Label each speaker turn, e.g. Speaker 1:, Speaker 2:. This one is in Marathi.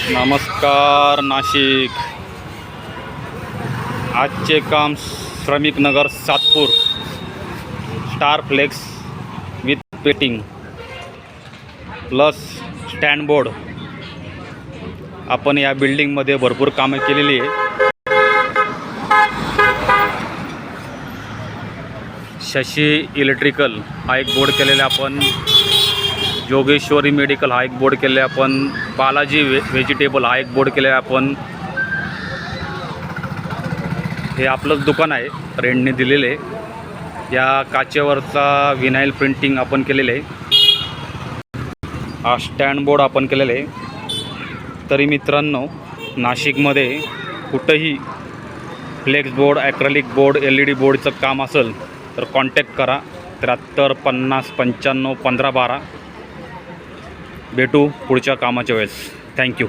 Speaker 1: नमस्कार नाशिक। आजचे काम Shramik Nagar Satpur, star flex with painting plus stand board. आपण या बिल्डिंगमध्ये भरपूर कामे केलेली आहे। शशी इलेक्ट्रिकल हा एक बोर्ड केलेला आपण, जोगेश्वरी मेडिकल हा एक बोर्ड केलेला आपण, बालाजी व्हेजिटेबल हा एक बोर्ड केलेला आपण। हे आपलंच दुकान आहे, रेंटने दिलेले। या काचेवरचा विनाईल प्रिंटिंग आपण केलेले आहे। हा स्टँड बोर्ड आपण केलेले आहे। तरी मित्रांनो, नाशिकमध्ये कुठंही flex board, acrylic board, LED बोर्डचं काम असेल तर कॉन्टॅक्ट करा 73 50 95 15 12। भेटू पुढच्या कामाच्या वेळेस। थँक्यू।